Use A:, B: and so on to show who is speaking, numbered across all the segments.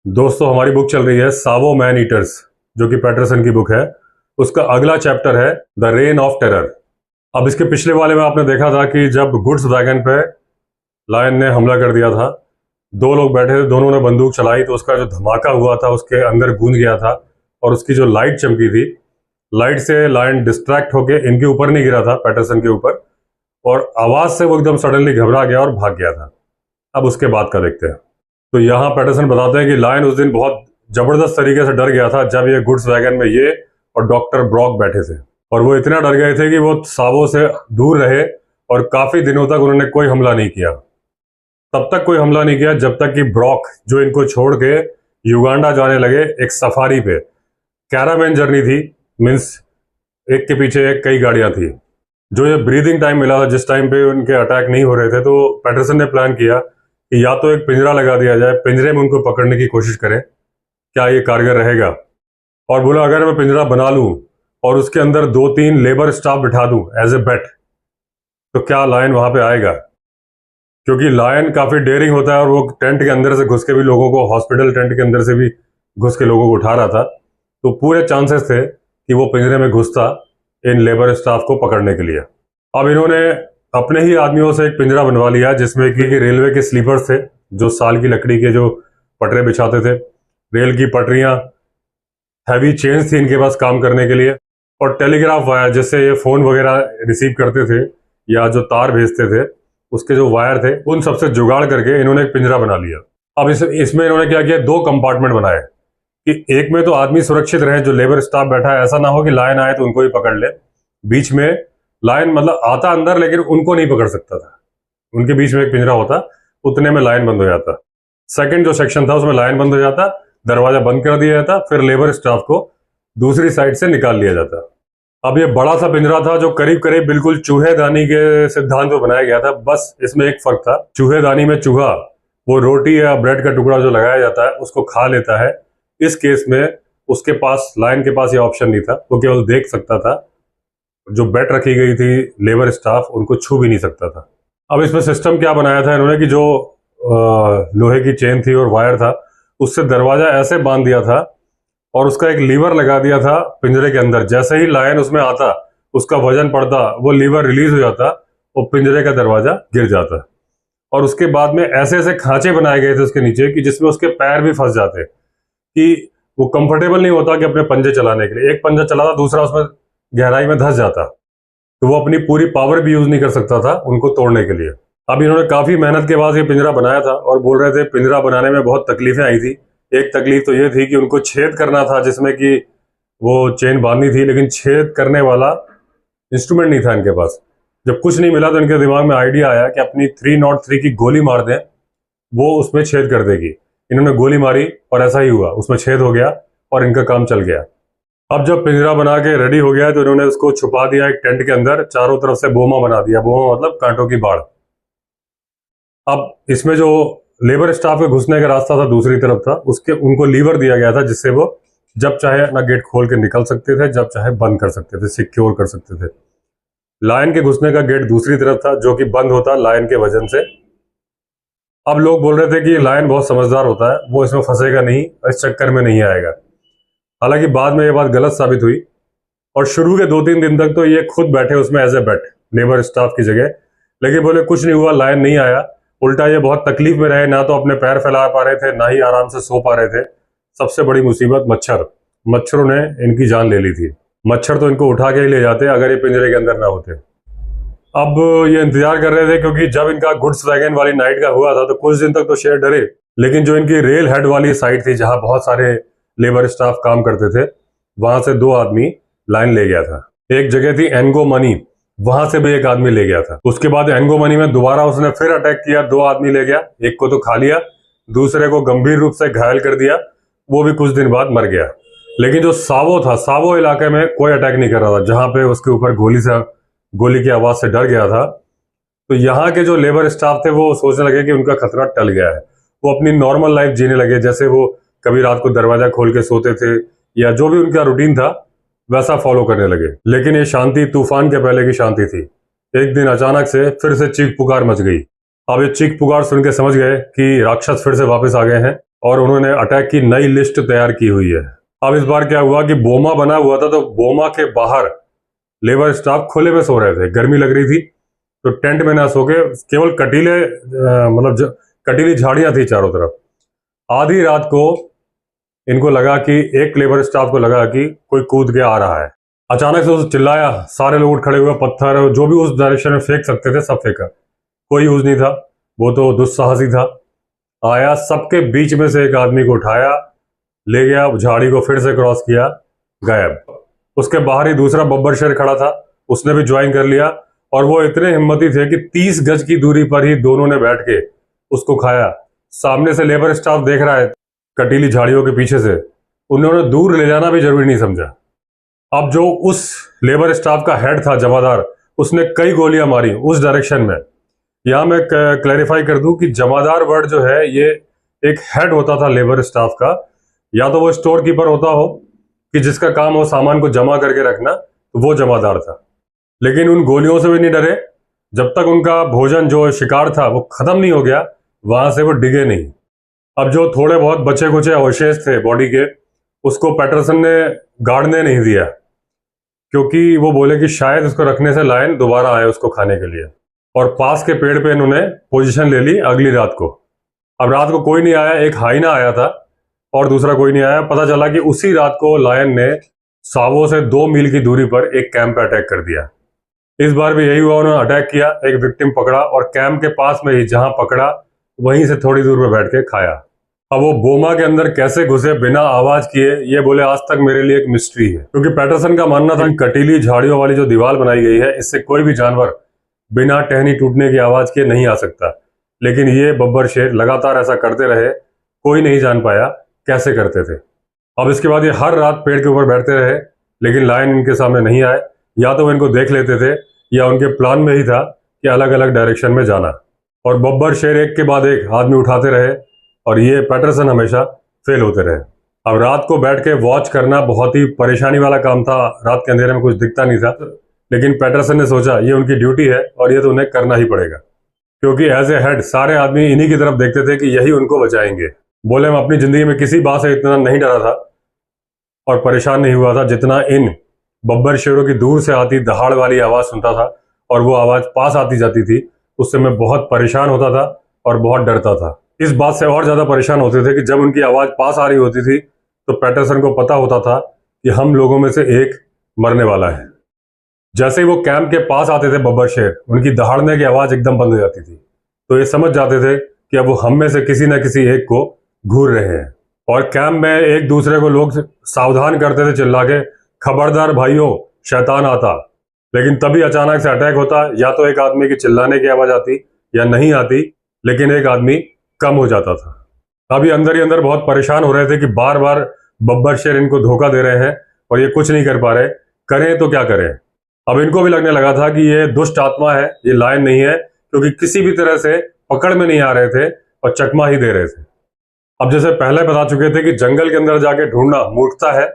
A: दोस्तों हमारी बुक चल रही है सावो मैन ईटर्स, जो कि पैटरसन की बुक है। उसका अगला चैप्टर है द रेन ऑफ टेरर। अब इसके पिछले वाले में आपने देखा था कि जब गुड्स वैगन पे लायन ने हमला कर दिया था, दो लोग बैठे थे, दोनों ने बंदूक चलाई तो उसका जो धमाका हुआ था उसके अंदर गूंज गया था और उसकी जो लाइट चमकी थी, लाइट से लायन डिस्ट्रैक्ट होके इनके ऊपर नहीं गिरा था, पैटरसन के ऊपर, और आवाज से वो एकदम सडनली घबरा गया और भाग गया था। अब उसके बाद का देखते हैं। तो यहाँ पैटरसन बताते हैं कि लायन उस दिन बहुत जबरदस्त तरीके से डर गया था जब ये गुड्स वैगन में ये और डॉक्टर ब्रॉक बैठे थे, और वो इतना डर गए थे कि वो सावो से दूर रहे और काफी दिनों तक उन्होंने कोई हमला नहीं किया। तब तक कोई हमला नहीं किया जब तक कि ब्रॉक, जो इनको छोड़ के युगांडा जाने लगे एक सफारी पे, कैरावैन जर्नी थी, मीन्स एक के पीछे एक कई गाड़ियां थी। जो ये ब्रीदिंग टाइम मिला था जिस टाइम पे उनके अटैक नहीं हो रहे थे, तो पैटरसन ने प्लान किया कि या तो एक पिंजरा लगा दिया जाए, पिंजरे में उनको पकड़ने की कोशिश करें, क्या ये कारगर रहेगा। और बोला अगर मैं पिंजरा बना लूं और उसके अंदर 2-3 लेबर स्टाफ बिठा दूं एज ए बेट, तो क्या लायन वहां पे आएगा। क्योंकि लायन काफी डेयरिंग होता है और वो टेंट के अंदर से घुस के भी लोगों को, हॉस्पिटल टेंट के अंदर से भी घुस के लोगों को उठा रहा था, तो पूरे चांसेस थे कि वो पिंजरे में घुसता इन लेबर स्टाफ को पकड़ने के लिए। अब इन्होंने अपने ही आदमियों से एक पिंजरा बनवा लिया जिसमें कि रेलवे के स्लीपर्स थे, जो साल की लकड़ी के जो पटरे बिछाते थे, रेल की पटरियां, हैवी चेन्स थी इनके पास काम करने के लिए, और टेलीग्राफ वायर जिससे ये फोन वगैरह रिसीव करते थे या जो तार भेजते थे उसके जो वायर थे, उन सबसे जुगाड़ करके इन्होंने एक पिंजरा बना लिया। अब इसमें इन्होंने क्या किया, 2 कंपार्टमेंट बनाए कि एक में तो आदमी सुरक्षित रहे, जो लेबर स्टाफ बैठा है, ऐसा ना हो कि लायन आए तो उनको ही पकड़ ले। बीच में लायन मतलब आता अंदर लेकिन उनको नहीं पकड़ सकता था, उनके बीच में एक पिंजरा होता, उतने में लायन बंद हो जाता। सेकंड जो सेक्शन था उसमें लायन बंद हो जाता, दरवाजा बंद कर दिया जाता, फिर लेबर स्टाफ को दूसरी साइड से निकाल लिया जाता। अब ये बड़ा सा पिंजरा था जो करीब करीब बिल्कुल चूहेदानी के सिद्धांत पर बनाया गया था, बस इसमें एक फर्क था, चूहेदानी में चूहा वो रोटी या ब्रेड का टुकड़ा जो लगाया जाता है उसको खा लेता है। इस केस में उसके पास, लायन के पास ये ऑप्शन नहीं था, वो केवल देख सकता था। जो बेट रखी गई थी लेबर स्टाफ उनको छू भी नहीं सकता था। अब इसमें सिस्टम क्या बनाया था इन्होंने कि जो लोहे की चेन थी और वायर था उससे दरवाजा ऐसे बांध दिया था और उसका एक लीवर लगा दिया था पिंजरे के अंदर। जैसे ही लायन उसमें आता, उसका वजन पड़ता, वो लीवर रिलीज हो जाता और पिंजरे का दरवाजा गिर जाता। और उसके बाद में ऐसे ऐसे खांचे बनाए गए थे उसके नीचे कि जिसमें उसके पैर भी फंस जाते, कि वो कंफर्टेबल नहीं होता कि अपने पंजे चलाने के लिए, एक पंजा चलाता दूसरा उसमें गहराई में धंस जाता, तो वो अपनी पूरी पावर भी यूज नहीं कर सकता था उनको तोड़ने के लिए। अब इन्होंने काफी मेहनत के बाद ये पिंजरा बनाया था और बोल रहे थे पिंजरा बनाने में बहुत तकलीफें आई थी। एक तकलीफ तो ये थी कि उनको छेद करना था जिसमें कि वो चेन बांधनी थी, लेकिन छेद करने वाला इंस्ट्रूमेंट नहीं था इनके पास। जब कुछ नहीं मिला तो इनके दिमाग में आइडिया आया कि अपनी 303 की गोली मार दें, वो उसमें छेद कर देगी। इन्होंने गोली मारी और ऐसा ही हुआ, उसमें छेद हो गया और इनका काम चल गया। अब जब पिंजरा बना के रेडी हो गया तो इन्होंने उसको छुपा दिया एक टेंट के अंदर, चारों तरफ से बोमा बना दिया। बोमा मतलब कांटों की बाड़। अब इसमें जो लेबर स्टाफ के घुसने का रास्ता था दूसरी तरफ था, उसके उनको लीवर दिया गया था जिससे वो जब चाहे अपना गेट खोल के निकल सकते थे, जब चाहे बंद कर सकते थे, सिक्योर कर सकते थे। लायन के घुसने का गेट दूसरी तरफ था जो कि बंद होता लायन के वजन से। अब लोग बोल रहे थे कि लायन बहुत समझदार होता है, वो इसमें फंसेगा नहीं, इस चक्कर में नहीं आएगा। हालांकि बाद में ये बात गलत साबित हुई और शुरू के 2-3 दिन तक तो ये खुद बैठे उसमें as a bet labour staff की जगह, लेकिन बोले कुछ नहीं हुआ, लायन नहीं आया। उल्टा ये बहुत तकलीफ में रहे, ना तो अपने पैर फैला पा रहे थे, ना ही आराम से सो पा रहे थे। सबसे बड़ी मुसीबत मच्छरों ने इनकी जान ले ली थी। मच्छर तो इनको उठा के ही ले जाते अगर ये पिंजरे के अंदर ना होते। अब ये इंतजार कर रहे थे क्योंकि जब इनका गुड्स वैगन वाली नाइट का हुआ था तो कुछ दिन तक तो शेर डरे, लेकिन जो इनकी रेल हेड वाली साइड थी जहां बहुत सारे लेबर स्टाफ काम करते थे, वहां से 2 आदमी लायन ले गया था। एक जगह थी एनगो मनी, वहां से भी एक आदमी ले गया था। उसके बाद एनगो मनी में दोबारा उसने फिर अटैक किया, 2 आदमी ले गया, एक को तो खा लिया, दूसरे को गंभीर रूप से घायल कर दिया, वो भी कुछ दिन बाद मर गया। लेकिन जो सावो था, सावो इलाके में कोई अटैक नहीं कर रहा था, जहां पे उसके ऊपर गोली की आवाज से डर गया था। तो यहाँ के जो लेबर स्टाफ थे वो सोचने लगे कि उनका खतरा टल गया है, वो अपनी नॉर्मल लाइफ जीने लगे, जैसे वो कभी रात को दरवाजा खोल के सोते थे या जो भी उनका रूटीन था वैसा फॉलो करने लगे। लेकिन ये शांति तूफान के पहले की शांति थी। एक दिन अचानक से फिर से चीख पुकार मच गई। अब ये चीख पुकार सुन के समझ गए कि राक्षस फिर से वापस आ गए हैं और उन्होंने अटैक की नई लिस्ट तैयार की हुई है। अब इस बार क्या हुआ कि बोमा बना हुआ था, तो बोमा के बाहर लेबर स्टाफ खुले में सो रहे थे, गर्मी लग रही थी, तो टेंट में ना सो के केवल कटीली झाड़ियां थी चारों तरफ। आधी रात को इनको लगा कि एक लेबर स्टाफ को लगा कि कोई कूद के आ रहा है। अचानक से उसे चिल्लाया, सारे लोग उठ खड़े हुए, पत्थर जो भी उस डायरेक्शन में फेंक सकते थे सब फेंका, कोई यूज नहीं था, वो तो दुस्साहसी था। आया, सबके बीच में से एक आदमी को उठाया, ले गया, झाड़ी को फिर से क्रॉस किया, गायब। उसके बाहर ही दूसरा बब्बर शेर खड़ा था, उसने भी ज्वाइन कर लिया, और वो इतने हिम्मती थे कि 30 गज की दूरी पर ही दोनों ने बैठ के उसको खाया। सामने से लेबर स्टाफ देख रहा है कटीली झाड़ियों के पीछे से, उन्होंने दूर ले जाना भी जरूरी नहीं समझा। अब जो उस लेबर स्टाफ का हेड था जमादार, उसने कई गोलियां मारी उस डायरेक्शन में। यहां मैं क्लैरिफाई कर दूं कि जमादार वर्ड जो है ये एक हेड होता था लेबर स्टाफ का, या तो वो स्टोर कीपर होता हो कि जिसका काम हो सामान को जमा करके रखना, तो वो जमादार था। लेकिन उन गोलियों से भी नहीं डरे, जब तक उनका भोजन जो शिकार था वो खत्म नहीं हो गया, वहां से वो डिगे नहीं। अब जो थोड़े बहुत बचे कुचे अवशेष थे बॉडी के, उसको पैटरसन ने गाड़ने नहीं दिया, क्योंकि वो बोले कि शायद उसको रखने से लायन दोबारा आए उसको खाने के लिए। और पास के पेड़ पे इन्होंने पोजीशन ले ली अगली रात को। अब रात को कोई नहीं आया, एक हाइना आया था और दूसरा कोई नहीं आया। पता चला कि उसी रात को लायन ने सावो से 2 मील की दूरी पर एक कैंप पे अटैक कर दिया। इस बार भी यही हुआ, उन्होंने अटैक किया, एक विक्टिम पकड़ा और कैंप के पास में ही जहां पकड़ा वहीं से थोड़ी दूर पर बैठ के खाया। अब वो बोमा के अंदर कैसे घुसे बिना आवाज किए, ये बोले आज तक मेरे लिए एक मिस्ट्री है, क्योंकि पैटरसन का मानना था कि कटीली झाड़ियों वाली जो दीवार बनाई गई है, इससे कोई भी जानवर बिना टहनी टूटने की आवाज के नहीं आ सकता। लेकिन ये बब्बर शेर लगातार ऐसा करते रहे, कोई नहीं जान पाया कैसे करते थे। अब इसके बाद ये हर रात पेड़ के ऊपर बैठते रहे, लेकिन लायन इनके सामने नहीं आए। या तो वो इनको देख लेते थे, या उनके प्लान में ही था कि अलग अलग डायरेक्शन में जाना, और बब्बर शेर एक के बाद एक आदमी उठाते रहे, और ये पैटरसन हमेशा फेल होते रहे। अब रात को बैठ के वॉच करना बहुत ही परेशानी वाला काम था, रात के अंधेरे में कुछ दिखता नहीं था। लेकिन पैटरसन ने सोचा ये उनकी ड्यूटी है और ये तो उन्हें करना ही पड़ेगा, क्योंकि एज ए हेड सारे आदमी इन्हीं की तरफ देखते थे कि यही उनको बचाएंगे। बोले मैं अपनी जिंदगी में किसी बात से इतना नहीं डरा था और परेशान नहीं हुआ था जितना इन बब्बर शेरों की दूर से आती दहाड़ वाली आवाज सुनता था, और वो आवाज पास आती जाती थी, उससे मैं बहुत परेशान होता था और बहुत डरता था। इस बात से और ज्यादा परेशान होते थे कि जब उनकी आवाज पास आ रही होती थी तो पैटरसन को पता होता था कि हम लोगों में से एक मरने वाला है। जैसे ही वो कैंप के पास आते थे बब्बर शेर, उनकी दहाड़ने की आवाज एकदम बंद हो जाती थी, तो ये समझ जाते थे कि अब वो हम में से किसी न किसी एक को घूर रहे हैं। और कैंप में एक दूसरे को लोग सावधान करते थे चिल्ला के, खबरदार भाइयों शैतान आता। लेकिन तभी अचानक से अटैक होता, या तो एक आदमी की चिल्लाने की आवाज आती या नहीं आती, लेकिन एक आदमी कम हो जाता था। अभी अंदर ही अंदर बहुत परेशान हो रहे थे कि बार बार बब्बर शेर इनको धोखा दे रहे हैं और ये कुछ नहीं कर पा रहे, करें तो क्या करें। अब इनको भी लगने लगा था कि ये दुष्ट आत्मा है, ये लायन नहीं है, क्योंकि किसी भी तरह से पकड़ में नहीं आ रहे थे और चकमा ही दे रहे थे। अब जैसे पहले बता चुके थे कि जंगल के अंदर जाके ढूंढना मूर्खता है,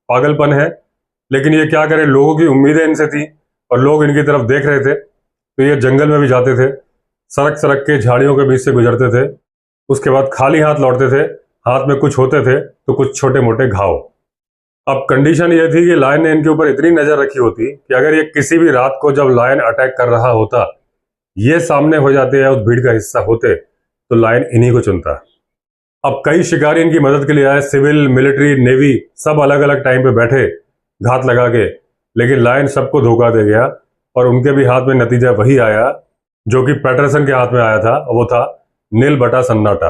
A: पागलपन है, लेकिन ये क्या करें, लोगों की उम्मीदें इनसे थी और लोग इनकी तरफ देख रहे थे, तो ये जंगल में भी जाते थे, सड़क सड़क के झाड़ियों के बीच से गुजरते थे, उसके बाद खाली हाथ लौटते थे, हाथ में कुछ होते थे तो कुछ छोटे मोटे घाव। अब कंडीशन ये थी कि लायन ने इनके ऊपर इतनी नजर रखी होती कि अगर ये किसी भी रात को जब लायन अटैक कर रहा होता, ये सामने हो जाते या उस भीड़ का हिस्सा होते, तो लायन इन्हीं को चुनता। अब कई शिकारी इनकी मदद के लिए आए, सिविल, मिलिट्री, नेवी, सब अलग अलग टाइम पे बैठे घात लगा के, लेकिन लायन सबको धोखा दे गया और उनके भी हाथ में नतीजा वही आया जो कि पैटरसन के हाथ में आया था, वो था नील बटा सन्नाटा।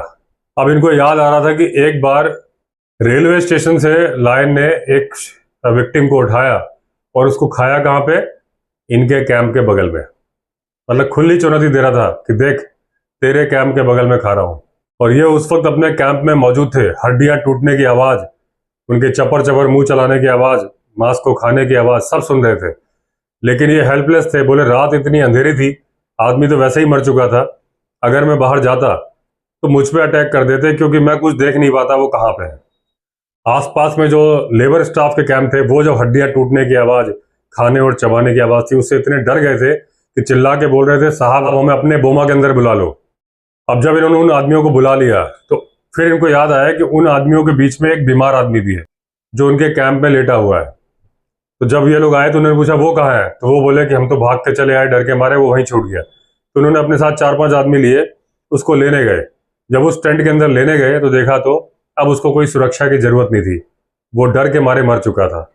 A: अब इनको याद आ रहा था कि एक बार रेलवे स्टेशन से लायन ने एक विक्टिम को उठाया और उसको खाया कहाँ पे, इनके कैंप के बगल में। मतलब खुली चुनौती दे रहा था कि देख तेरे कैंप के बगल में खा रहा हूं। और ये उस वक्त अपने कैंप में मौजूद थे, हड्डियां टूटने की आवाज, उनके चपर चपर मुंह चलाने की आवाज, मांस को खाने की आवाज, सब सुन रहे थे। लेकिन ये हेल्पलेस थे, बोले रात इतनी अंधेरी थी, आदमी तो वैसे ही मर चुका था, अगर मैं बाहर जाता तो मुझ पे अटैक कर देते, क्योंकि मैं कुछ देख नहीं पाता वो कहाँ पे है। आसपास में जो लेबर स्टाफ के कैंप थे, वो जो हड्डियां टूटने की आवाज, खाने और चबाने की आवाज थी, उससे इतने डर गए थे कि चिल्ला के बोल रहे थे, साहब अब हमें अपने बोमा के अंदर बुला लो। अब जब इन्होंने उन आदमियों को बुला लिया तो फिर इनको याद आया कि उन आदमियों के बीच में एक बीमार आदमी भी है जो उनके कैंप में लेटा हुआ है। तो जब ये लोग आए तो उन्होंने पूछा वो कहाँ है, तो वो बोले कि हम तो भाग के चले आए, डर के मारे, वो वहीं छूट गया। तो उन्होंने अपने साथ 4-5 आदमी लिए, उसको लेने गए। जब उस टेंट के अंदर लेने गए तो देखा तो अब उसको कोई सुरक्षा की जरूरत नहीं थी, वो डर के मारे मर चुका था।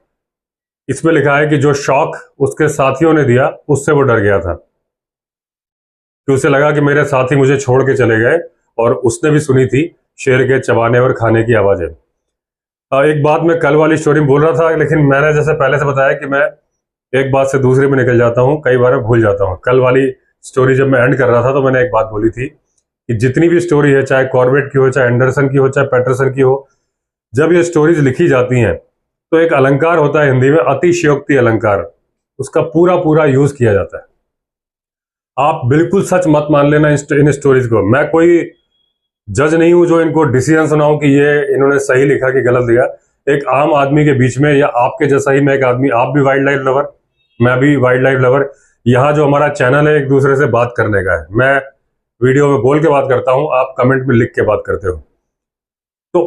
A: इसमें लिखा है कि जो शॉक उसके साथियों ने दिया उससे वो डर गया था, कि उसे लगा कि मेरे साथी मुझे छोड़ के चले गए, और उसने भी सुनी थी शेर के चबाने और खाने की आवाजें। एक बात मैं कल वाली स्टोरी में बोल रहा था, लेकिन मैंने जैसे पहले से बताया कि मैं एक बात से दूसरे में निकल जाता हूँ, कई बार मैं भूल जाता हूँ। कल वाली स्टोरी जब मैं एंड कर रहा था तो मैंने एक बात बोली थी कि जितनी भी स्टोरी है, चाहे कॉर्बेट की हो, चाहे एंडरसन की हो, चाहे पैटरसन की हो, जब ये स्टोरीज लिखी जाती हैं तो एक अलंकार होता है हिंदी में, अतिशयोक्ति अलंकार, उसका पूरा पूरा यूज किया जाता है। आप बिल्कुल सच मत मान लेना इन स्टोरीज को। मैं कोई जज नहीं हूं जो इनको डिसीजन सुनाऊं कि ये इन्होंने सही लिखा कि गलत लिखा। एक आम आदमी के बीच में, या आपके जैसा ही मैं एक आदमी, आप भी वाइल्ड लाइफ लवर, मैं भी वाइल्ड लाइफ लवर, यहाँ जो हमारा चैनल है एक दूसरे से बात करने का है। मैं वीडियो में बोल के बात करता हूँ, आप कमेंट में लिख के बात करते हो। तो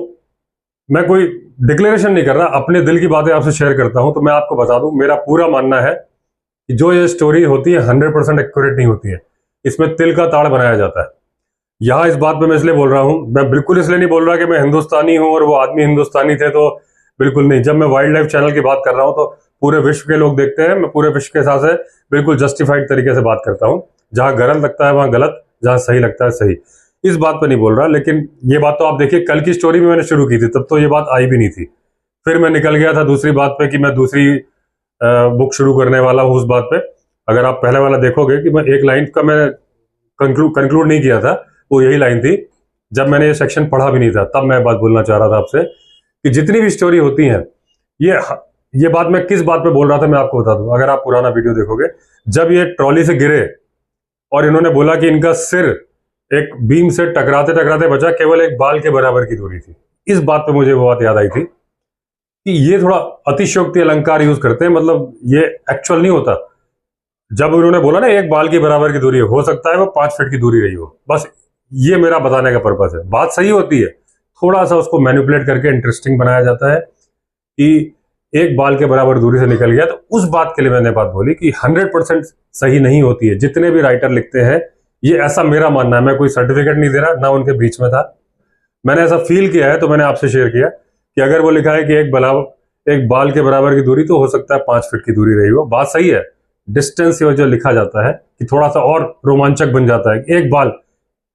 A: मैं कोई डिक्लेरेशन नहीं कर रहा, अपने दिल की बातें आपसे शेयर करता हूं। तो मैं आपको बता दूं, मेरा पूरा मानना है कि जो ये स्टोरी होती है 100% एक्यूरेट नहीं होती है, इसमें तिल का ताड़ बनाया जाता है। यहाँ इस बात पे मैं इसलिए बोल रहा हूँ, मैं बिल्कुल इसलिए नहीं बोल रहा कि मैं हिंदुस्तानी हूँ और वो आदमी हिंदुस्तानी थे, तो बिल्कुल नहीं। जब मैं वाइल्ड लाइफ चैनल की बात कर रहा हूँ तो पूरे विश्व के लोग देखते हैं, मैं पूरे विश्व के हिसाब से बिल्कुल जस्टिफाइड तरीके से बात करता हूँ। जहां गलत लगता है वहां गलत, जहां सही लगता है सही, इस बात पे नहीं बोल रहा। लेकिन ये बात तो आप देखिए, कल की स्टोरी में मैंने शुरू की थी, तब तो ये बात आई भी नहीं थी। फिर मैं निकल गया था दूसरी बात पे कि मैं दूसरी बुक शुरू करने वाला हूँ उस बात पे। अगर आप पहले वाला देखोगे कि मैं एक लाइन का मैं कंक्लूड नहीं किया था, वो यही लाइन थी। जब मैंने ये सेक्शन पढ़ा भी नहीं था तब मैं बात बोलना चाह रहा था आपसे कि जितनी भी स्टोरी होती हैं, ये बात मैं किस बात पे बोल रहा था मैं आपको बता दूं। अगर आप पुराना वीडियो देखोगे, जब ये ट्रॉली से गिरे और इन्होंने बोला कि इनका सिर एक बीम से टकराते टकराते बचा, केवल एक बाल के बराबर की दूरी थी, इस बात पे मुझे वो बात याद आई थी कि ये थोड़ा अतिशयोक्ति अलंकार यूज करते हैं, मतलब ये एक्चुअल नहीं होता। जब उन्होंने बोला ना एक बाल के बराबर की दूरी है, हो सकता है वो 5 फीट की दूरी रही हो, बस ये मेरा बताने का पर्पस है। बात सही होती है, थोड़ा सा उसको मैनिपुलेट करके इंटरेस्टिंग बनाया जाता है कि एक बाल के बराबर दूरी से निकल गया। तो उस बात के लिए मैंने बात बोली कि 100% सही नहीं होती है, जितने भी राइटर लिखते हैं, ये ऐसा मेरा मानना है। मैं कोई सर्टिफिकेट नहीं दे रहा, ना उनके बीच में था, मैंने ऐसा फील किया है तो मैंने आपसे शेयर किया कि अगर वो लिखा है कि एक बाल के बराबर की दूरी, तो हो सकता है 5 फीट की दूरी रही हो। बात सही है, डिस्टेंस की वजह लिखा जाता है कि थोड़ा सा और रोमांचक बन जाता है। एक बाल,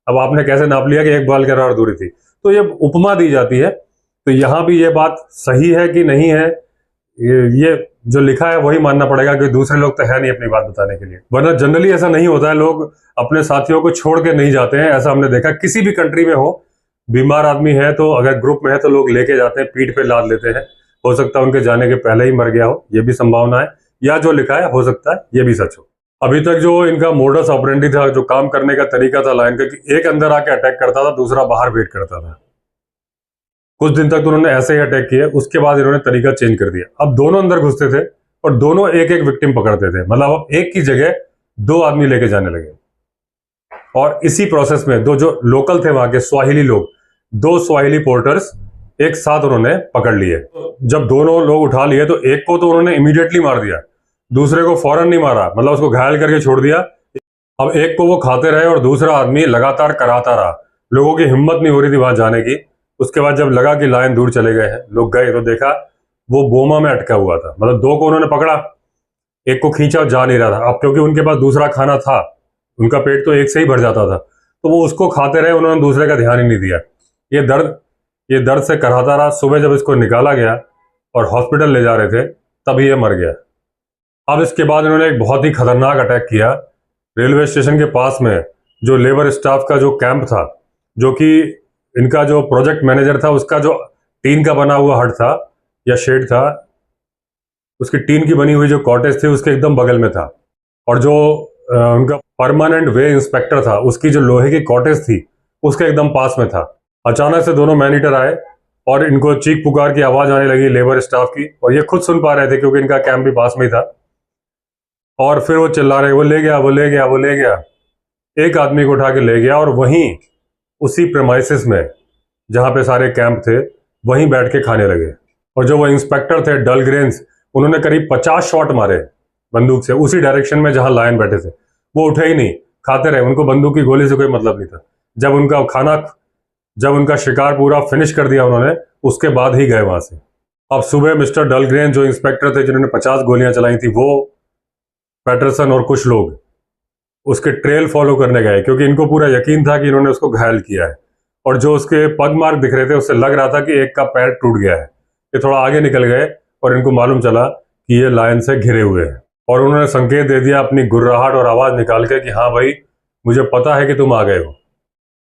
A: अब आपने कैसे नाप लिया कि एक बाल के बराबर दूरी थी, तो ये उपमा दी जाती है। तो यहां भी ये बात सही है कि नहीं है, ये जो लिखा है वही मानना पड़ेगा, कि दूसरे लोग तो है नहीं अपनी बात बताने के लिए। वरना जनरली ऐसा नहीं होता है, लोग अपने साथियों को छोड़ के नहीं जाते हैं। ऐसा हमने देखा किसी भी कंट्री में हो, बीमार आदमी है तो अगर ग्रुप में है तो लोग लेके जाते हैं, पीठ पे लाद लेते हैं। हो सकता है उनके जाने के पहले ही मर गया हो, ये भी संभावना है, या जो लिखा है हो सकता है ये भी सच हो। अभी तक जो इनका मोडस ऑपरेंडी था, जो काम करने का तरीका था लाइन का, कि एक अंदर आके अटैक करता था, दूसरा बाहर वेट करता था। कुछ दिन तक तो उन्होंने ऐसे ही अटैक किए, उसके बाद इन्होंने तरीका चेंज कर दिया। अब दोनों अंदर घुसते थे और दोनों एक एक विक्टिम पकड़ते थे, मतलब अब एक की जगह 2 आदमी लेके जाने लगे। और इसी प्रोसेस में दो जो लोकल थे वहां के स्वाहिली लोग, 2 स्वाहिली पोर्टर्स एक साथ उन्होंने पकड़ लिए। जब दोनों लोग उठा लिए तो एक को तो उन्होंने इमीडिएटली मार दिया, दूसरे को फौरन नहीं मारा, मतलब उसको घायल करके छोड़ दिया। अब एक को वो खाते रहे और दूसरा आदमी लगातार कराता रहा। लोगों की हिम्मत नहीं हो रही थी वहां जाने की। उसके बाद जब लगा कि लायन दूर चले गए हैं, लोग गए तो देखा वो बोमा में अटका हुआ था। मतलब 2 को उन्होंने पकड़ा, एक को खींचा और जा नहीं रहा था। अब क्योंकि उनके पास दूसरा खाना था, उनका पेट तो एक से ही भर जाता था, तो वो उसको खाते रहे, उन्होंने दूसरे का ध्यान ही नहीं दिया। ये दर्द से कराता रहा। सुबह जब इसको निकाला गया और हॉस्पिटल ले जा रहे थे, तभी ये मर गया। अब इसके बाद इन्होंने एक बहुत ही खतरनाक अटैक किया रेलवे स्टेशन के पास में, जो लेबर स्टाफ का जो कैंप था, जो कि इनका जो प्रोजेक्ट मैनेजर था, उसका जो टीन का बना हुआ हट था या शेड था, उसकी टीन की बनी हुई जो कॉटेज थी उसके एकदम बगल में था। और जो उनका परमानेंट वे इंस्पेक्टर था, उसकी जो लोहे की कॉटेज थी उसके एकदम पास में था। अचानक से दोनों मैन ईटर आए और इनको चीख पुकार की आवाज आने लगी लेबर स्टाफ की, और ये खुद सुन पा रहे थे क्योंकि इनका कैंप भी पास में ही था। और फिर वो चिल्ला रहे, वो ले गया, वो ले गया, वो ले गया। एक आदमी को उठा के ले गया और वहीं उसी प्रेमाइसिस में जहाँ पे सारे कैंप थे, वहीं बैठ के खाने लगे। और जो वो इंस्पेक्टर थे डलग्रेन्स, उन्होंने करीब 50 शॉट मारे बंदूक से उसी डायरेक्शन में जहाँ लायन बैठे थे। वो उठे ही नहीं, खाते रहे, उनको बंदूक की गोली से कोई मतलब नहीं था। जब उनका शिकार पूरा फिनिश कर दिया उन्होंने, उसके बाद ही गए वहां से। अब सुबह मिस्टर डलग्रेन जो इंस्पेक्टर थे जिन्होंने 50 गोलियां चलाई थी, वो पैटरसन और कुछ लोग उसके ट्रेल फॉलो करने गए, क्योंकि इनको पूरा यकीन था कि इन्होंने उसको घायल किया है। और जो उसके पग मार्क दिख रहे थे, उससे लग रहा था कि एक का पैर टूट गया है। ये थोड़ा आगे निकल गए और इनको मालूम चला कि ये लायन से घिरे हुए हैं, और उन्होंने संकेत दे दिया अपनी गुर्राहट और आवाज निकाल के कि हाँ भाई, मुझे पता है कि तुम आ गए हो।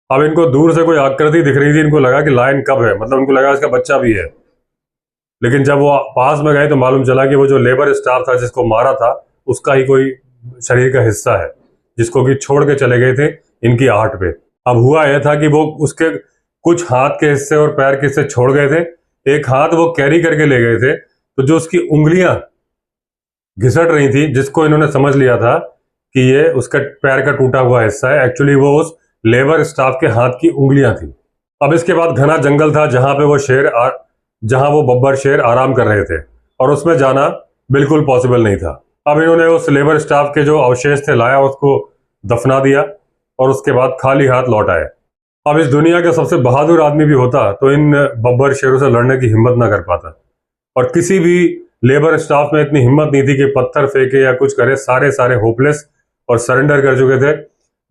A: अब इनको दूर से कोई आकृति दिख रही थी, इनको लगा कि लायन कब है, मतलब उनको लगा इसका बच्चा भी है। लेकिन जब वो पास में गए तो मालूम चला कि वो जो लेबर स्टाफ था जिसको मारा था, उसका ही कोई शरीर का हिस्सा है, जिसको कि छोड़ के चले गए थे इनकी आहट पे। अब हुआ यह था कि वो उसके कुछ हाथ के हिस्से और पैर के हिस्से छोड़ गए थे, एक हाथ वो कैरी करके ले गए थे। तो जो उसकी उंगलियां घिसट रही थी, जिसको इन्होंने समझ लिया था कि ये उसका पैर का टूटा हुआ हिस्सा है, एक्चुअली वो उस लेबर स्टाफ के हाथ की उंगलियां थी। अब इसके बाद घना जंगल था जहां वो बब्बर शेर आराम कर रहे थे, और उसमें जाना बिल्कुल पॉसिबल नहीं था। अब इन्होंने उस लेबर स्टाफ के जो अवशेष थे लाया, उसको दफना दिया, और उसके बाद खाली हाथ लौट आए। अब इस दुनिया का सबसे बहादुर आदमी भी होता तो इन बब्बर शेरों से लड़ने की हिम्मत ना कर पाता, और किसी भी लेबर स्टाफ में इतनी हिम्मत नहीं थी कि पत्थर फेंके या कुछ करे। सारे होपलेस और सरेंडर कर चुके थे।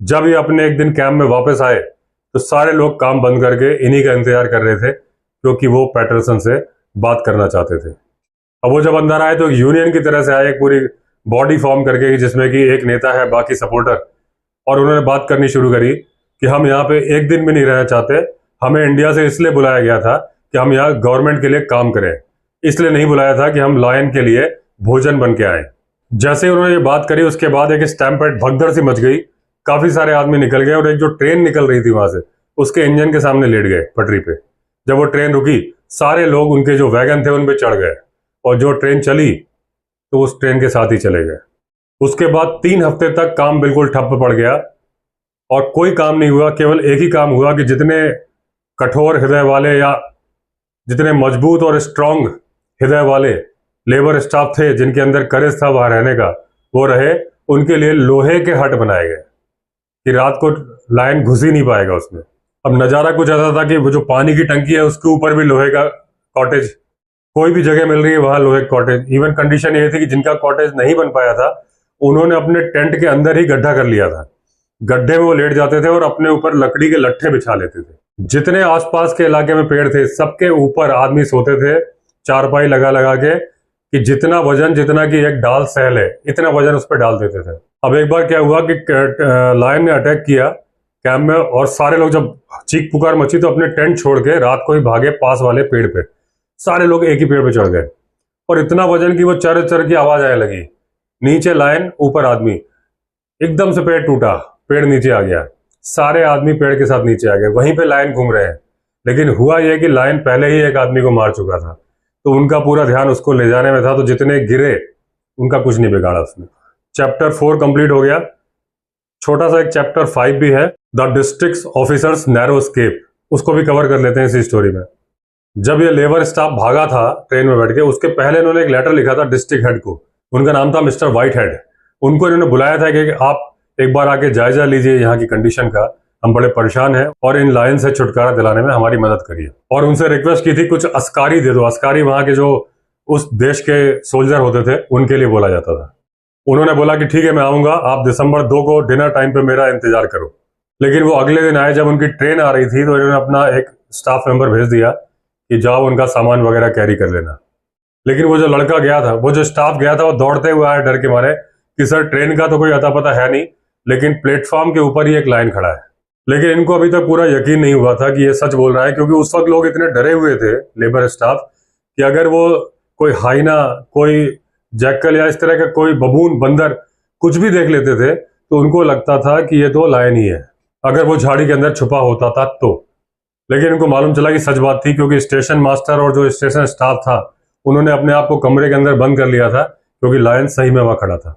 A: जब ये अपने एक दिन कैंप में वापस आए तो सारे लोग काम बंद करके इन्हीं का इंतजार कर रहे थे, क्योंकि वो पैटरसन से बात करना चाहते थे। अब वो जब अंदर आए तो यूनियन की तरह से आए, एक पूरी बॉडी फॉर्म करके, जिसमें कि एक नेता है, बाकी सपोर्टर, और उन्होंने बात करनी शुरू करी कि हम यहाँ पे एक दिन भी नहीं रहना चाहते। हमें इंडिया से इसलिए बुलाया गया था कि हम यहाँ गवर्नमेंट के लिए काम करें, इसलिए नहीं बुलाया था कि हम लायन के लिए भोजन बन के आए। जैसे ही उन्होंने ये बात करी, उसके बाद एक स्टैम्पेड भगदड़ सी मच गई। काफी सारे आदमी निकल गए, और एक जो ट्रेन निकल रही थी वहां से, उसके इंजन के सामने लेट गए पटरी पे। जब वो ट्रेन रुकी, सारे लोग उनके जो वैगन थे उन पे चढ़ गए, और जो ट्रेन चली तो उस ट्रेन के साथ ही चले गए। उसके बाद 3 हफ्ते तक काम बिल्कुल ठप्प पड़ गया, और कोई काम नहीं हुआ। केवल एक ही काम हुआ कि जितने कठोर हृदय वाले या जितने मजबूत और स्ट्रांग हृदय वाले लेबर स्टाफ थे, जिनके अंदर करेज था वहां रहने का, वो रहे। उनके लिए लोहे के हट बनाए गए कि रात को लायन घुस ही नहीं पाएगा उसमें। अब नज़ारा कुछ ऐसा था कि वो जो पानी की टंकी है उसके ऊपर भी लोहे का कॉटेज, कोई भी जगह मिल रही है वहां लोहे का कॉटेज। इवन कंडीशन ये थी कि जिनका कॉटेज नहीं बन पाया था, उन्होंने अपने टेंट के अंदर ही गड्ढा कर लिया था। गड्ढे में वो लेट जाते थे और अपने ऊपर लकड़ी के लट्ठे बिछा लेते थे। जितने आसपास के इलाके में पेड़ थे, सबके ऊपर आदमी सोते थे, चारपाई लगा लगा के, कि जितना वजन, जितना कि एक डाल सहल है, इतना वजन उस पर डाल देते थे। अब एक बार क्या हुआ कि लायन ने अटैक किया कैंप में, और सारे लोग जब चीख पुकार मची तो अपने टेंट छोड़ के रात को ही भागे पास वाले पेड़ पे। सारे लोग एक ही पेड़ पे चढ़ गए, और इतना वजन कि वो चर चर की आवाज आने लगी। नीचे लायन, ऊपर आदमी, एकदम से पेड़ टूटा, पेड़ नीचे आ गया, सारे आदमी पेड़ के साथ नीचे आ गए। वहीं पे लायन घूम रहे हैं। लेकिन हुआ यह कि लायन पहले ही एक आदमी को मार चुका था, तो उनका पूरा ध्यान उसको ले जाने में था। तो जितने गिरे, उनका कुछ नहीं बिगाड़ा उसने। चैप्टर 4 कंप्लीट हो गया। छोटा सा एक चैप्टर 5 भी है, the district officers narrow escape, उसको भी कवर कर लेते हैं इसी स्टोरी में। जब ये लेबर स्टाफ भागा था ट्रेन में बैठ के, उसके पहले इन्होंने एक लेटर लिखा था डिस्ट्रिक्ट हेड को। उनका नाम था मिस्टर व्हाइट हेड। उनको इन्होंने बुलाया था कि आप एक बार आके जायजा लीजिए यहाँ की कंडीशन का, हम बड़े परेशान हैं, और इन लायन से छुटकारा दिलाने में हमारी मदद करिए। और उनसे रिक्वेस्ट की थी कुछ अस्कारी दे दो। अस्कारी वहां के जो उस देश के सोल्जर होते थे, उनके लिए बोला जाता था। उन्होंने बोला कि ठीक है, मैं आऊंगा, आप दिसंबर 2 को डिनर टाइम पे मेरा इंतजार करो। लेकिन वो अगले दिन आए, जब उनकी ट्रेन आ रही थी, तो इन्होंने अपना एक स्टाफ मेंबर भेज दिया कि जाओ उनका सामान वगैरह कैरी कर लेना। लेकिन वो जो लड़का गया था, वो जो स्टाफ गया था, वो दौड़ते हुए आया डर के मारे कि सर, ट्रेन का तो कोई अता पता है नहीं, लेकिन प्लेटफॉर्म के ऊपर ही एक लाइन खड़ा है। लेकिन इनको अभी तक पूरा यकीन नहीं हुआ था कि ये सच बोल रहा है, क्योंकि उस वक्त लोग इतने डरे हुए थे लेबर स्टाफ कि अगर वो कोई हाइना, कोई जैकल या इस तरह का कोई बबून, बंदर कुछ भी देख लेते थे, तो उनको लगता था कि ये तो लायन ही है, अगर वो झाड़ी के अंदर छुपा होता था तो। लेकिन इनको मालूम चला कि सच बात थी, क्योंकि स्टेशन मास्टर और जो स्टेशन स्टाफ था, उन्होंने अपने आप को कमरे के अंदर बंद कर लिया था, क्योंकि लायन सही में वहां खड़ा था।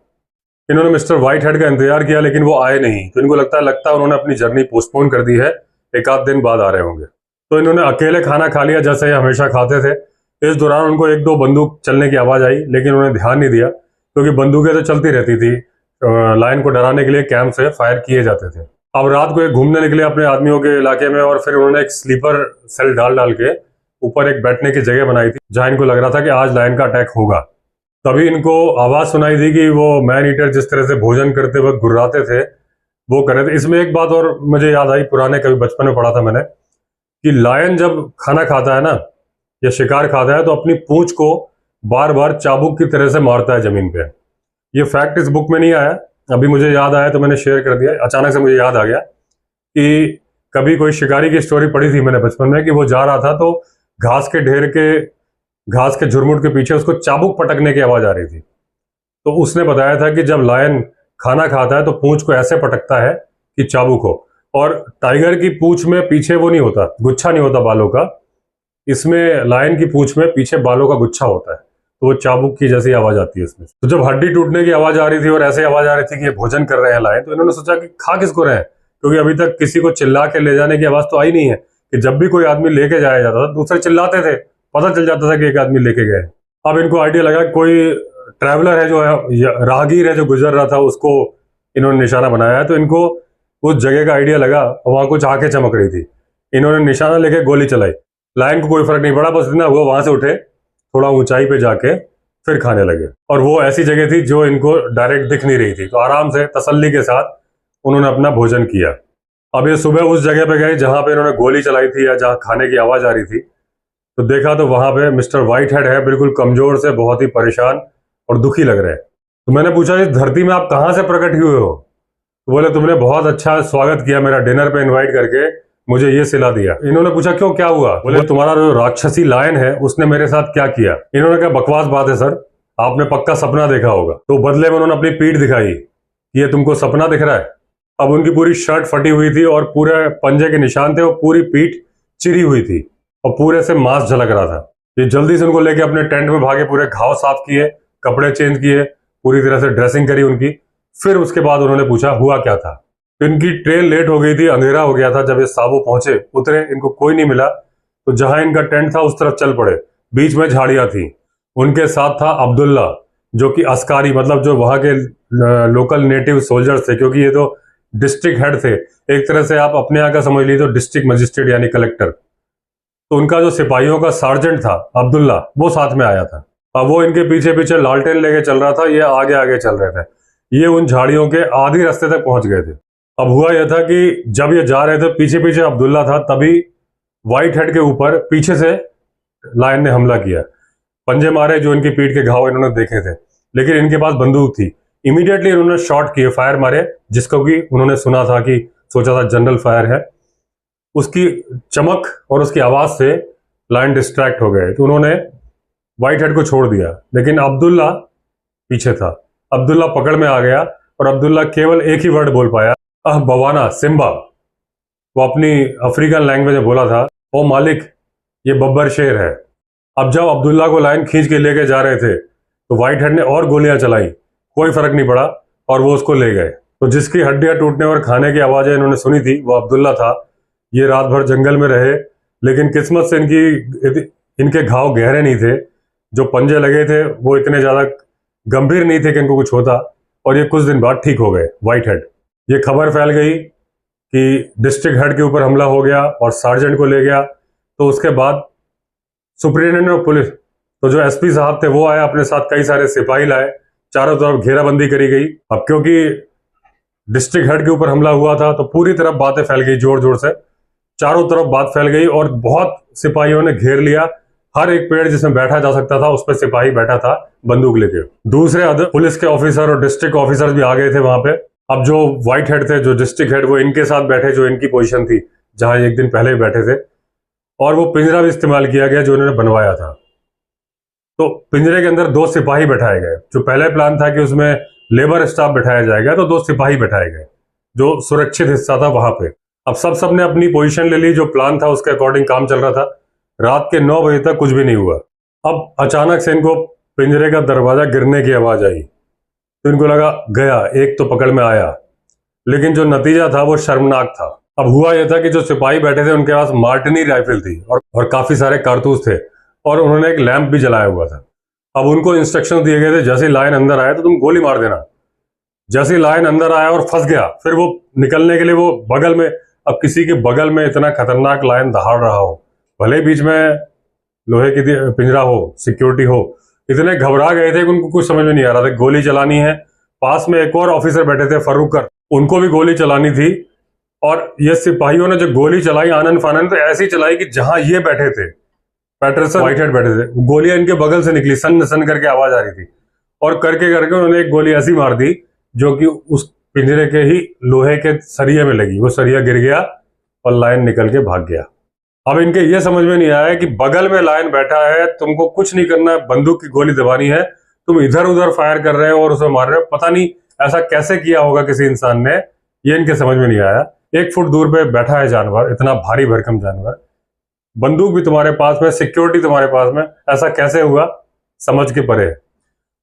A: इन्होंने मिस्टर व्हाइट हेड का इंतजार किया, लेकिन वो आए नहीं। तो इनको लगता उन्होंने अपनी जर्नी पोस्टपोन कर दी है, एक आध दिन बाद आ रहे होंगे। तो इन्होंने अकेले खाना खा लिया जैसे ये हमेशा खाते थे। इस दौरान उनको एक दो बंदूक चलने की आवाज़ आई, लेकिन उन्होंने ध्यान नहीं दिया क्योंकि बंदूकें तो चलती रहती थी। लायन को डराने के लिए कैंप से फायर किए जाते थे। अब रात को एक घूमने निकले अपने आदमियों के इलाके में, और फिर उन्होंने एक स्लीपर सेल डाल डाल के ऊपर एक बैठने की जगह बनाई थी जहां इनको लग रहा था कि आज लायन का अटैक होगा। तभी इनको आवाज सुनाई दी कि वो मैन ईटर जिस तरह से भोजन करते वक्त गुर्राते थे वो कर रहे थे। इसमें एक बात और मुझे याद आई, पुराने कभी बचपन में पढ़ा था मैंने, कि लायन जब खाना खाता है ना या शिकार खाता है तो अपनी पूंछ को बार बार चाबुक की तरह से मारता है जमीन पे। ये फैक्ट इस बुक में नहीं आया, अभी मुझे याद आया तो मैंने शेयर कर दिया। अचानक से मुझे याद आ गया कि कभी कोई शिकारी की स्टोरी पढ़ी थी मैंने बचपन में कि वो जा रहा था तो घास के झुरमुट के पीछे उसको चाबुक पटकने की आवाज आ रही थी। तो उसने बताया था कि जब लायन खाना खाता है तो पूंछ को ऐसे पटकता है कि चाबुक हो, और टाइगर की पूंछ में पीछे वो नहीं होता, गुच्छा नहीं होता बालों का, इसमें लायन की पूंछ में पीछे बालों का गुच्छा होता है, तो वो चाबुक की जैसी आवाज आती है इसमें। तो जब हड्डी टूटने की आवाज आ रही थी और ऐसे आवाज आ रही थी कि ये भोजन कर रहे हैं लायन, तो इन्होंने सोचा कि खा किसको रहे हैं, क्योंकि अभी तक किसी को चिल्ला के ले जाने की आवाज तो आई नहीं है। कि जब भी कोई आदमी लेके जाया जाता था दूसरे चिल्लाते थे, पता चल जाता था कि एक आदमी लेके गए। अब इनको आइडिया लगा कोई ट्रैवलर है जो है, राहगीर है जो गुजर रहा था, उसको इन्होंने निशाना बनाया है। तो इनको उस जगह का आइडिया लगा, वहां कुछ आंखें चमक रही थी, इन्होंने निशाना लेके गोली चलाई। लायन को कोई फर्क नहीं पड़ा, बस इतना हुआ वहां से उठे, थोड़ा ऊंचाई पे जाके फिर खाने लगे। और वो ऐसी जगह थी जो इनको डायरेक्ट दिख नहीं रही थी, तो आराम से तसल्ली के साथ उन्होंने अपना भोजन किया। अब ये सुबह उस जगह पे गए जहां पे इन्होंने गोली चलाई थी या जहां खाने की आवाज आ रही थी, तो देखा तो वहां पे मिस्टर व्हाइट हेड है, बिल्कुल कमजोर से, बहुत ही परेशान और दुखी लग रहे हैं। तो मैंने पूछा इस धरती में आप कहाँ से प्रकट हुए हो? तो बोले तुमने बहुत अच्छा स्वागत किया, मेरा डिनर पे इन्वाइट करके मुझे ये सिला दिया। इन्होंने पूछा क्यों, क्या हुआ? बोले तुम्हारा जो राक्षसी लायन है उसने मेरे साथ क्या किया। इन्होंने कहा बकवास बात है सर, आपने पक्का सपना देखा होगा। तो बदले में उन्होंने अपनी पीठ दिखाई, ये तुमको सपना दिख रहा है। अब उनकी पूरी शर्ट फटी हुई थी और पूरे पंजे के निशान थे, और पूरी पीठ चिरी हुई थी और पूरे से मांस झलक रहा था। ये जल्दी से उनको लेके अपने टेंट में भागे, पूरे घाव साफ किए, कपड़े चेंज किए, पूरी तरह से ड्रेसिंग करी उनकी। फिर उसके बाद उन्होंने पूछा हुआ क्या था। तो इनकी ट्रेन लेट हो गई थी, अंधेरा हो गया था। जब ये साबो पहुंचे, उतरे, इनको कोई नहीं मिला, तो जहां इनका टेंट था उस तरफ चल पड़े। बीच में झाड़ियां थी, उनके साथ था अब्दुल्ला जो कि अस्कारी, मतलब जो वहां के लोकल नेटिव सोल्जर्स थे, क्योंकि ये तो डिस्ट्रिक्ट हेड थे, एक तरह से आप अपने यहाँ का समझ लीजिए तो डिस्ट्रिक्ट मजिस्ट्रेट यानी कलेक्टर। तो उनका जो सिपाहियों का सार्जेंट था अब्दुल्ला, वो साथ में आया था। अब वो इनके पीछे पीछे लालटेन लेके चल रहा था, ये आगे आगे चल रहे थे। ये उन झाड़ियों के आधी रास्ते तक पहुंच गए थे। अब हुआ यह था कि जब ये जा रहे थे, पीछे पीछे अब्दुल्ला था, तभी व्हाइट हेड के ऊपर पीछे से लायन ने हमला किया, पंजे मारे, जो इनकी पीठ के घाव इन्होंने देखे थे, लेकिन इनके पास बंदूक थी। इमीडिएटली इन्होंने शॉट किए, फायर मारे, जिसको कि उन्होंने सुना था कि सोचा था जनरल फायर है। उसकी चमक और उसकी आवाज से लायन डिस्ट्रैक्ट हो गए, तो उन्होंने व्हाइट हेड को छोड़ दिया, लेकिन अब्दुल्ला पीछे था। अब्दुल्ला पकड़ में आ गया और अब्दुल्ला केवल एक ही वर्ड बोल पाया, बवाना सिम्बा। वो अपनी अफ्रीकन लैंग्वेज में बोला था, ओ मालिक ये बब्बर शेर है। अब जब अब्दुल्ला को लायन खींच के लेके जा रहे थे तो व्हाइट हेड ने और गोलियां चलाई, कोई फर्क नहीं पड़ा और वो उसको ले गए। तो जिसकी हड्डियां टूटने और खाने की आवाजें इन्होंने सुनी थी वो अब्दुल्ला था। ये रात भर जंगल में रहे, लेकिन किस्मत से इनके घाव गहरे नहीं थे, जो पंजे लगे थे वो इतने ज्यादा गंभीर नहीं थे कि इनको कुछ होता, और ये कुछ दिन बाद ठीक हो गए व्हाइट हेड। ये खबर फैल गई कि डिस्ट्रिक्ट हेड के ऊपर हमला हो गया और सार्जेंट को ले गया। तो उसके बाद सुप्रिटेंडेंट ऑफ पुलिस, तो जो एसपी साहब थे वो आए, अपने साथ कई सारे सिपाही लाए, चारों तरफ घेराबंदी करी गई। अब क्योंकि डिस्ट्रिक्ट हेड के ऊपर हमला हुआ था तो पूरी तरफ बातें फैल गई, जोर जोर से चारों तरफ बात फैल गई और बहुत सिपाहियों ने घेर लिया। हर एक पेड़ जिसमें बैठा जा सकता था उस पर सिपाही बैठा था बंदूक लेके। दूसरे पुलिस के ऑफिसर और डिस्ट्रिक्ट ऑफिसर्स भी आ गए थे वहां पे। अब जो व्हाइट हेड थे, जो डिस्ट्रिक्ट हेड, वो इनके साथ बैठे, जो इनकी पोजीशन थी जहां एक दिन पहले बैठे थे, और वो पिंजरा भी इस्तेमाल किया गया जो इन्होंने बनवाया था। तो पिंजरे के अंदर 2 सिपाही बैठाए गए। जो पहले प्लान था कि उसमें लेबर स्टाफ बैठाया जाएगा, तो 2 सिपाही बैठाए गए जो सुरक्षित हिस्सा था वहां पे। अब सब ने अपनी पोजीशन ले ली, जो प्लान था उसके अकॉर्डिंग काम चल रहा था। रात के 9 बजे तक कुछ भी नहीं हुआ। अब अचानक से इनको पिंजरे का दरवाजा गिरने की आवाज आई, तो इनको लगा गया, एक तो पकड़ में आया, लेकिन जो नतीजा था वो शर्मनाक था। अब हुआ यह था कि जो सिपाही बैठे थे उनके पास मार्टिनी राइफल थी और काफी सारे कारतूस थे और उन्होंने एक लैंप भी जलाया हुआ था। अब उनको इंस्ट्रक्शन दिए गए थे जैसे लायन अंदर आया तो तुम गोली मार देना। जैसे लायन अंदर आया और फंस गया, फिर वो निकलने के लिए वो बगल में, अब किसी के बगल में इतना खतरनाक लायन दहाड़ रहा हो, भले ही बीच में लोहे की पिंजरा हो, सिक्योरिटी हो, इतने घबरा गए थे कि उनको कुछ समझ में नहीं आ रहा था। गोली चलानी है। पास में एक और ऑफिसर बैठे थे फर्रुकर, उनको भी गोली चलानी थी। और ये सिपाहियों ने जो गोली चलाई आनन फानन तो ऐसी चलाई कि जहां ये बैठे थे, पैटरसन व्हाइट हेड बैठे थे, गोलियां इनके बगल से निकली, सन सन करके आवाज आ रही थी। और करके करके उन्होंने एक गोली ऐसी मार दी जो कि उस पिंजरे के ही लोहे के सरिये में लगी। वो सरिया गिर गया और लायन निकल के भाग गया। अब इनके ये समझ में नहीं आया कि बगल में लायन बैठा है, तुमको कुछ नहीं करना है, बंदूक की गोली दबानी है, तुम इधर उधर फायर कर रहे हो और उसे मार रहे हो। पता नहीं ऐसा कैसे किया होगा किसी इंसान ने, ये इनके समझ में नहीं आया। 1 फुट दूर पे बैठा है जानवर, इतना भारी भरकम जानवर, बंदूक भी तुम्हारे पास में, सिक्योरिटी तुम्हारे पास में, ऐसा कैसे हुआ समझ के परे।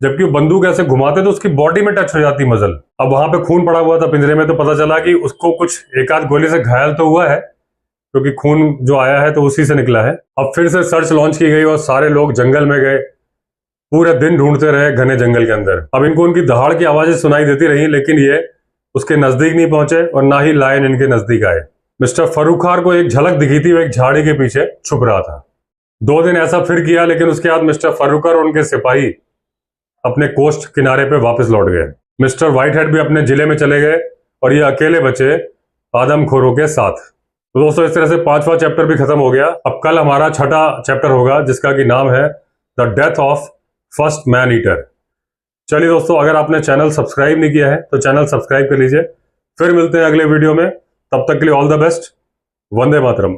A: जबकि वो बंदूक ऐसे घुमाते तो उसकी बॉडी में टच हो जाती मजल। अब वहां पे खून पड़ा हुआ था पिंजरे में, तो पता चला कि उसको कुछ एक आध गोली से घायल तो हुआ है, क्योंकि खून जो आया है तो उसी से निकला है। अब फिर से सर्च लॉन्च की गई और सारे लोग जंगल में गए, पूरे दिन ढूंढते रहे घने जंगल के अंदर। अब इनको उनकी दहाड़ की आवाजें सुनाई देती रही, लेकिन ये उसके नजदीक नहीं पहुंचे और ना ही लायन इनके नजदीक आए। मिस्टर फर्रुखार को एक झलक दिखी थी, वो एक झाड़ी के पीछे छुप रहा था। 2 दिन ऐसा फिर किया, लेकिन उसके बाद मिस्टर फर्रुखार और उनके सिपाही अपने कोस्ट किनारे पे वापस लौट गए। मिस्टर व्हाइट हेड भी अपने जिले में चले गए और ये अकेले बचे आदमखोरों के साथ। तो दोस्तों, इस तरह से 5वां चैप्टर भी खत्म हो गया। अब कल हमारा 6ठा चैप्टर होगा, जिसका कि नाम है the death of first man eater. चलिए दोस्तों, अगर आपने चैनल सब्सक्राइब नहीं किया है तो चैनल सब्सक्राइब कर लीजिए। फिर मिलते हैं अगले वीडियो में, तब तक के लिए all the best. Vande Mataram.